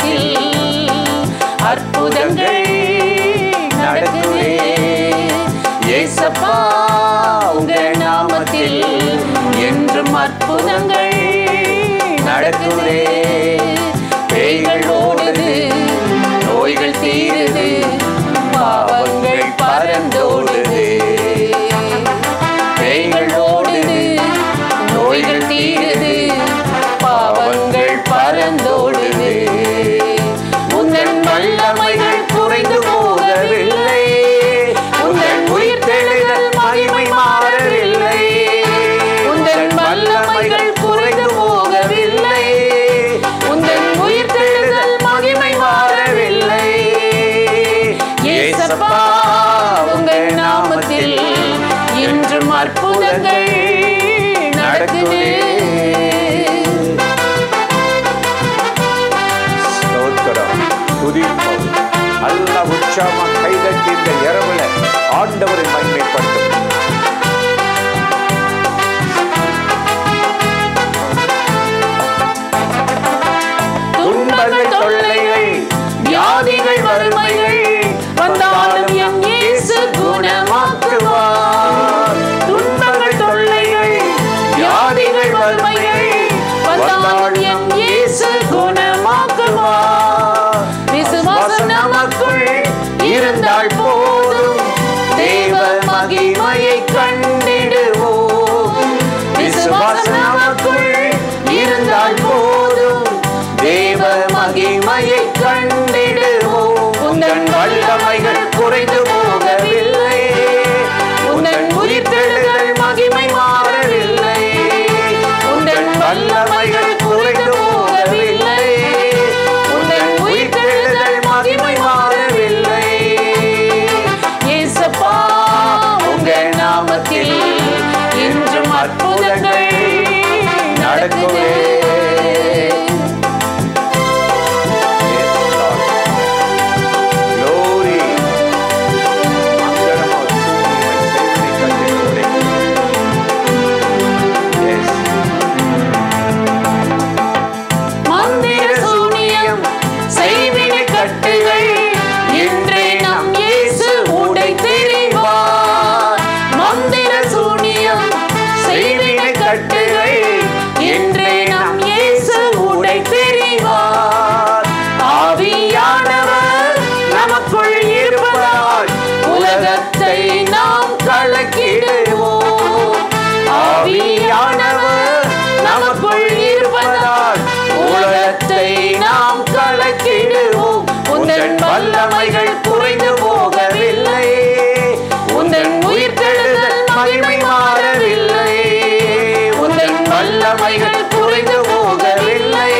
நாமத்தில் அற்புதங்கள் நடக்குதே. ஏசப்பா உங்க நாமத்தில் என்றும் அற்புதங்கள் நடக்குதே. பேய்கள் ஓடுது, நோய்கள் தீருது, பாவங்கள் பறந்தோடுது. பேய்கள் ஓடுது, நோய்கள் தீருது, பாவங்கள் பறந்தோடுது. உந்தன் வல்லமைகள் குறைந்து போகவில்லை, உந்தன் உயிர்த்தெழுதல் மகிமை மாறவில்லை. உந்தன் வல்லமைகள் குறைந்து போகவில்லை, உந்தன் உயிர்த்தெழுதல் மகிமை மாறவில்லை. ஏசப்பா உங்கள் நாமத்தில் இன்றும் அற்புதங்கள் நடக்குதே. நல்ல உற்சாகமா கைதட்டி இந்த இரவுல ஆண்டவரை மகிமைப்படுத்தும். துன்பங்கள், தொல்லைகள், வியாதிகள், வறுமைகள் வந்தாலும் என் இயேசு குணமாக்குவார். துன்பங்கள், தொல்லைகள், வியாதிகள், வறுமைகள் வந்தாலும் என் இயேசு குணமாக்குவார். விசுவாசம் நமக்குள் இருந்தால் போதும், தேவ மகிமையை கண்டிடுவோம். விசுவாசம் நமக்குள் இருந்தால் போதும், தேவ மகிமையை கண்டிடுவோம். உந்தன் வல்லமைகள் குறைந்து போகவில்லை, உந்தன் உயிர்த்தெழுதல் மகிமை மாறவில்லை. உந்தன் வல்லமைகள் குறைந்து போகவில்லை, உந்தன் உயிர்த்தெழுதல் மகிமை மாறவில்லை. ஏசப்பா உங்க நாமத்தில் இன்றும் அற்புதங்கள் நடக்குதே. உலகத்தை நாம் கலக்கிடுவோம். ஆவியானவர் நமக்குள் இருப்பதால் உலகத்தை நாம் கலக்கிடுவோம். உந்தன் வல்லமைகள் குறைந்து போகவில்லை, உந்தன் உயிர்த்தெழுதல் மகிமை மாறவில்லை. உந்தன் வல்லமைகள் குறைந்து போகவில்லை,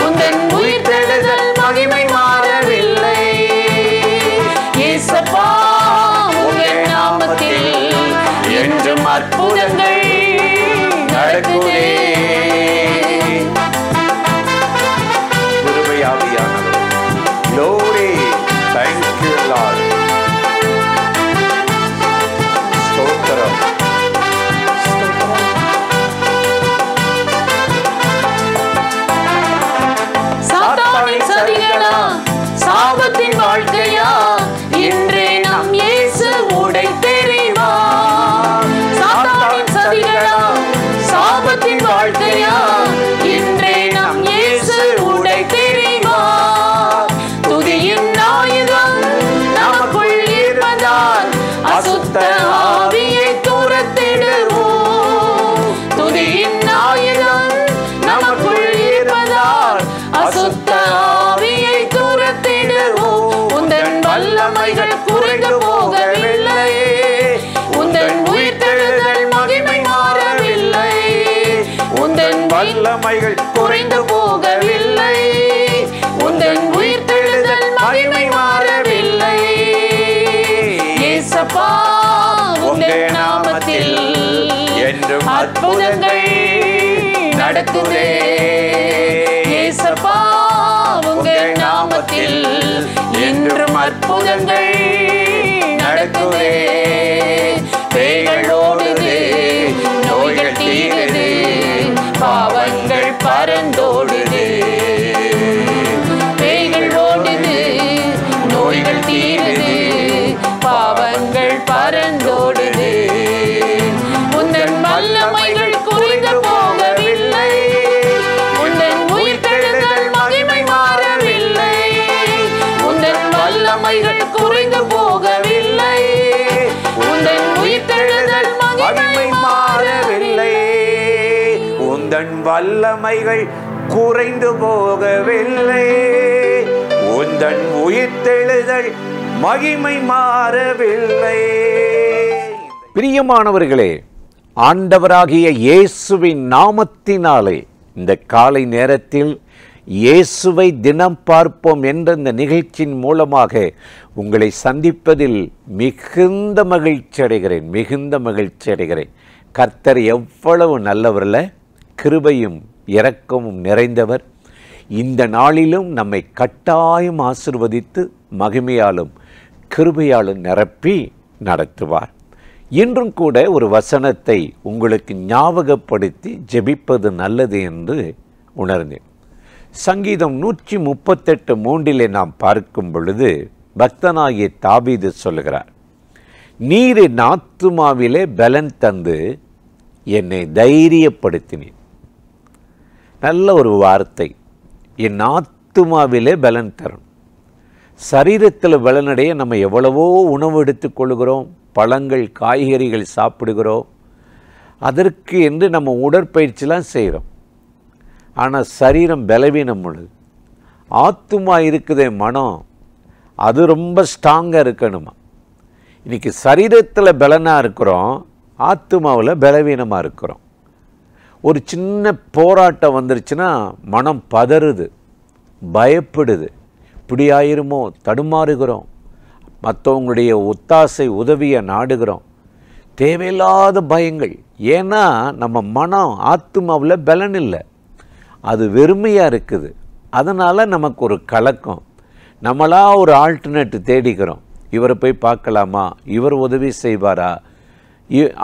உந்தன் உயிர்த்தெழுதல் மகிமை மாறவில்லை. ஏசப்பா உங்கள் நாமத்தில் என்றும் அற்புதங்கள் நடக்குதே. கிருபையாவியானவர், glory, thank you Lord. ஸ்தோத்திரம். சாத்தானின் சதிகளா, சாபத்தின் வாழ்க்கையா, இன்றே நம் இயேசு உடை தெரிவார். சாத்தானின் சதிகளா, சாபத்தின் வாழ்க்கையா, இன்றே நம் இயேசு உடை தெரிவார். துதியின் ஆயுதம் நமக்குள் இருப்பதால் அசுத்த ஆவியை துரத்திடுவோம். துதியின் ஆயுதம் நமக்குள் இருப்பதால் அசுத்த ஆவியை துரத்திடுவோம். உந்தன் வல்லமைகள் குறைந்து போகவில்லை, உந்தன் உயிர்த்தெழுதல் மகிமை மாறவில்லை. உந்தன் வல்லமைகள் குறைந்து போகவில்லை, உந்தன் உயிர்த்தெழுதல் மகிமை மாறவில்லை. ஏசப்பா உங்க நாமத்தில் என்றும் அற்புதங்கள் நடக்குதே. ஏசப்பா உங்க நாமத்தில் என்றும் அற்புதங்கள் நடக்குதே. பேய்கள் ஓடுது, நோய்கள் தீருது, பாவங்கள் பறந்தோடுது. வல்லமைகள் குறைந்து போகவில்லை. உந்தன் உயிர்த்தெழுதல் மகிமை மாறவில்லை. பிரியமானவர்களே, ஆண்டவராகிய இயேசுவின் நாமத்தினாலே இந்த காலை நேரத்தில் இயேசுவை தினம் பார்ப்போம் என்ற இந்த நிகழ்ச்சியின் மூலமாக உங்களை சந்திப்பதில் மிகுந்த மகிழ்ச்சி அடைகிறேன். கர்த்தர் எவ்வளவு நல்லவர்ல, கிருபையும் இரக்கமும் நிறைந்தவர். இந்த நாளிலும் நம்மை கட்டாயம் ஆசீர்வதித்து மகிமையாலும் கிருபையாலும் நிரப்பி நடத்துவார். இன்றும் கூட ஒரு வசனத்தை உங்களுக்கு ஞாபகப்படுத்தி ஜெபிப்பது நல்லது என்று உணர்ந்தேன். சங்கீதம் 138:3 நாம் பார்க்கும் பொழுது பக்தனாகிய தாவீது சொல்லுகிறார், நீர் என் ஆத்துமாவிலே பலன் தந்து என்னை தைரியப்படுத்தினீர். நல்ல ஒரு வார்த்தை. என் ஆத்துமாவிலே பலன் தரும். சரீரத்தில் பலனடைய நம்ம எவ்வளவோ உணவு எடுத்துக்கொள்கிறோம், பழங்கள் காய்கறிகள் சாப்பிடுகிறோம், அதற்கு என்று நம்ம உடற்பயிற்சிலாம் செய்கிறோம். ஆனால் சரீரம் பலவீனம் உள்ளது. ஆத்துமா இருக்குதே மனம், அது ரொம்ப ஸ்ட்ராங்காக இருக்கணுமா. இன்றைக்கி சரீரத்தில் பலனாக இருக்கிறோம், ஆத்துமாவில் பலவீனமாக இருக்கிறோம். ஒரு சின்ன போராட்டம் வந்துருச்சுன்னா மனம் பதறுது, பயப்படுது, இப்படி ஆயிருமோ, தடுமாறுகிறோம், மற்றவங்களுடைய ஒத்தாசை உதவியை நாடுகிறோம். தேவையில்லாத பயங்கள். ஏன்னா நம்ம மனம் ஆத்துமாவில் பலன் இல்லை, அது வெறுமையாக இருக்குது. அதனால் நமக்கு ஒரு கலக்கம். நம்மளா ஒரு ஆல்டர்னேட் தேடிக்கிறோம். இவரை போய் பார்க்கலாமா, இவர் உதவி செய்வாரா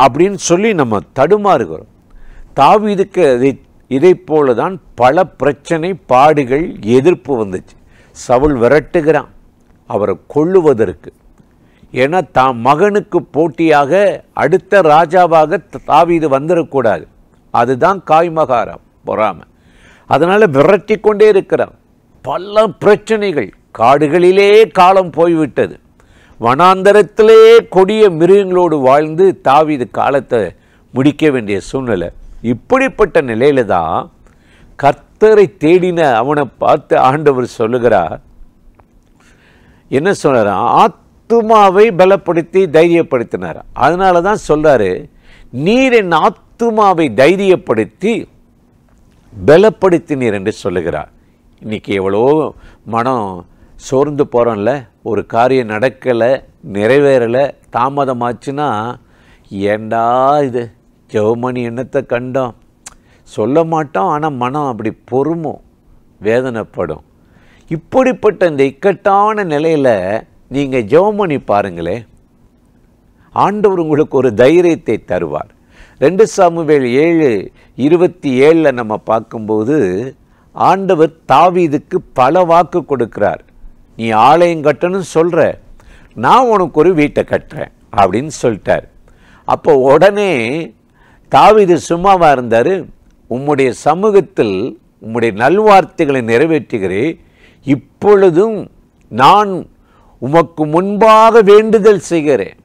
அப்படின்னு சொல்லி நம்ம தடுமாறுகிறோம். தாவீதுக்கு இதை போல தான் பல பிரச்சனை, பாடுகள், எதிர்ப்பு வந்துச்சு. சவுல் விரட்டுகிறான் அவரை கொல்லுவதற்கு. ஏன்னா தான் மகனுக்கு போட்டியாக அடுத்த ராஜாவாக தாவீது வந்துடக்கூடாது. அதுதான் காய்மகாரம், பொறாமை. அதனால் விரட்டி கொண்டே இருக்கிறான். பல பிரச்சனைகள். காடுகளிலே காலம் போய்விட்டது. வனாந்தரத்திலே கொடிய மிருகங்களோடு வாழ்ந்து தாவீது காலத்தை முடிக்க வேண்டிய சூழ்நிலை. இப்படிப்பட்ட நிலையில தான் கர்த்தரை தேடின அவனை பார்த்து ஆண்டவர் சொல்லுகிறார், என்ன சொல்றார், ஆத்துமாவை பலப்படுத்தி தைரியப்படுத்தினார். அதனால தான் சொல்றாரு, நீர் என் ஆத்துமாவை தைரியப்படுத்தி பலப்படுத்தினீர் என்று சொல்லுகிறார். இன்னைக்கு எவ்வளோ மனம் சோர்ந்து போகிறோம்ல, ஒரு காரியம் நடக்கலை, நிறைவேறலை, தாமதமாச்சுன்னா ஏண்டா இது ஜெவமணி என்னத்தை கண்டோம் சொல்ல மாட்டோம். ஆனால் மனம் அப்படி பொறுமும், வேதனைப்படும். இப்படிப்பட்ட இந்த இக்கட்டான நிலையில் நீங்கள் ஜெவமணி பாருங்களே, ஆண்டவர் உங்களுக்கு ஒரு தைரியத்தை தருவார். 2 சாமுவேல் 7:27 நம்ம பார்க்கும்போது ஆண்டவர் தாவீதுக்கு பல வாக்கு கொடுக்கிறார். நீ ஆலயம் கட்டணும்னு சொல்கிற, நான் உனக்கு ஒரு வீட்டை கட்டுறேன் அப்படின்னு சொல்லிட்டார். அப்போ உடனே தாவீது சும்மாவாக இருந்தார். உம்முடைய சமூகத்தில் உம்முடைய நல்வார்த்தைகளை நிறைவேற்றுகிறேன், இப்பொழுதும் நான் உமக்கு முன்பாக வேண்டுதல் செய்கிறேன்,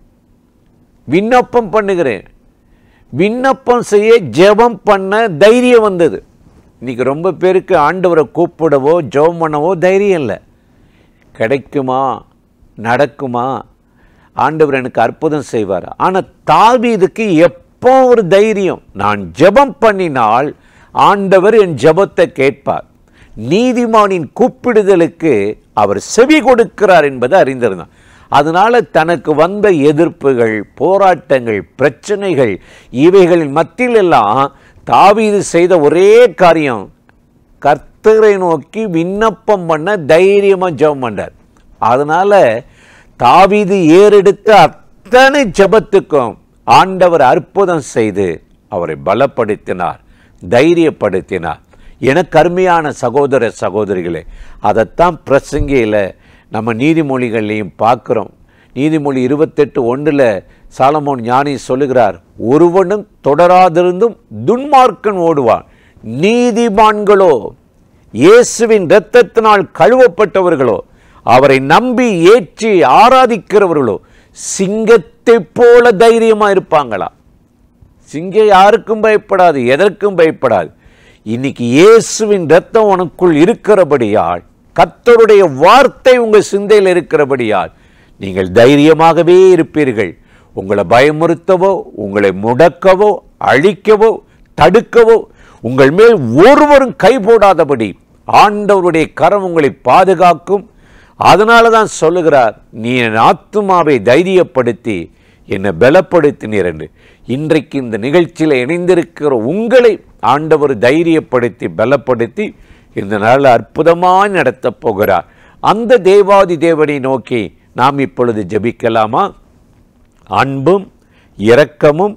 விண்ணப்பம் பண்ணுகிறேன். விண்ணப்பம் செய்ய ஜெபம் பண்ண தைரியம் வந்தது. இன்றைக்கி ரொம்ப பேருக்கு ஆண்டவரை கூப்பிடவோ ஜெபம் பண்ணவோ தைரியம் இல்லை. கிடைக்குமா, நடக்குமா, ஆண்டவர் எனக்கு அற்புதம் செய்வார். ஆனால் தாவீதுக்கு எப்போ ஒரு தைரியம், நான் ஜெபம் பண்ணினால் ஆண்டவர் என் ஜெபத்தை கேட்பார், நீதிமானின் கூப்பிடுதலுக்கு அவர் செவி கொடுக்கிறார் என்பதை அறிந்திருந்தான். அதனால் தனக்கு வந்த எதிர்ப்புகள், போராட்டங்கள், பிரச்சனைகள், இவைகளின் மத்தியிலெல்லாம் தாவீது செய்த ஒரே காரியம், கர்த்தரை நோக்கி விண்ணப்பம் பண்ண தைரியமாக ஜெபம் பண்ணார். அதனால் தாவீது ஏறெடுத்த அத்தனை ஜெபத்துக்கும் ஆண்டவர் அற்புதம் செய்து அவரை பலப்படுத்தினார், தைரியப்படுத்தினார். எனக்கு அருமையான சகோதர சகோதரிகளே, அதைத்தான் பிரசங்கியில் நம்ம நீதிமொழிகள்லையும் பார்க்குறோம். நீதிமொழி 28:1 சாலமோன் ஞானி சொல்லுகிறார், ஒருவனும் தொடராதிருந்தும் துன்மார்க்கன் ஓடுவான், நீதிமான்களோ இயேசுவின் இரத்தத்தினால் கழுவப்பட்டவர்களோ அவரை நம்பி ஏற்றி ஆராதிக்கிறவர்களோ சிங்கத்தை போல தைரியமாக இருப்பாங்களா. சிங்கம் யாருக்கும் பயப்படாது, எதற்கும் பயப்படாது. இன்னைக்கு இயேசுவின் இரத்தம் உனக்குள் இருக்கிறபடியால், கர்த்தருடைய வார்த்தை உங்கள் சிந்தையில் இருக்கிறபடியால் நீங்கள் தைரியமாகவே இருப்பீர்கள். உங்களை பயமுறுத்தவோ, உங்களை முடக்கவோ, அழிக்கவோ, தடுக்கவோ உங்கள் மேல் ஒருவரும் கை போடாதபடி ஆண்டவருடைய கரம் உங்களை பாதுகாக்கும். அதனால தான் சொல்லுகிறார், நீ என் ஆத்துமாவை தைரியப்படுத்தி என்னை பலப்படுத்தினீர் என்று. இன்றைக்கு இந்த நிகழ்ச்சியில் இணைந்திருக்கிற உங்களை ஆண்டவர் தைரியப்படுத்தி பலப்படுத்தி இந்த நாளில் அற்புதமாக நடத்தப் போகிறார். அந்த தேவாதி தேவனை நோக்கி நாம் இப்பொழுது ஜெபிக்கலாமா? அன்பும் இரக்கமும்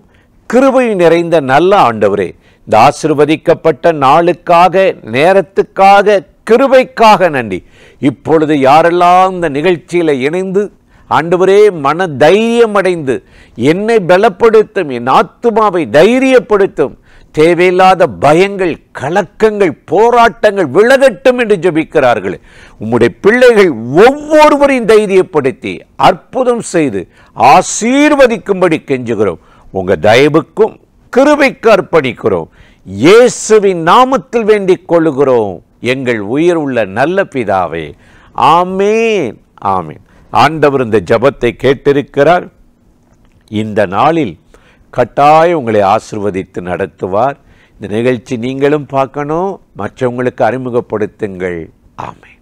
கிருபையும் நிறைந்த நல்ல ஆண்டவரே, இந்த ஆசீர்வதிக்கப்பட்ட நாளுக்காக, நேரத்துக்காக, கிருபைக்காக நன்றி. இப்பொழுது யாரெல்லாம் இந்த நிகழ்ச்சியில் இணைந்து ஆண்டவரே மன தைரியம் அடைந்து என்னை பலப்படுத்தும், என் ஆத்துமாவை தைரியப்படுத்தும், தேவையில்லாத பயங்கள், கலக்கங்கள், போராட்டங்கள் விலகட்டும் என்று ஜெபிக்கிறார்கள். உம்முடைய பிள்ளைகள் ஒவ்வொருவரையும் தைரியப்படுத்தி அற்புதம் செய்து ஆசீர்வதிக்கும்படி கெஞ்சுகிறோம். உங்க தயவுக்கும் கிருபைக்கு அர்ப்பணிக்கிறோம். இயேசுவின் நாமத்தில் வேண்டிக் கொள்ளுகிறோம் எங்கள் உயிர் உள்ள நல்ல பிதாவே, ஆமேன், ஆமேன். ஆண்டவர் இந்த ஜெபத்தை கேட்டிருக்கிறார். இந்த நாளில் கட்டாயம் உங்களை ஆசீர்வதித்து நடத்துவார். இந்த நிகழ்ச்சி நீங்களும் பார்க்கணும், மற்றவங்களுக்கு அறிமுகப்படுத்துங்கள். ஆமென்.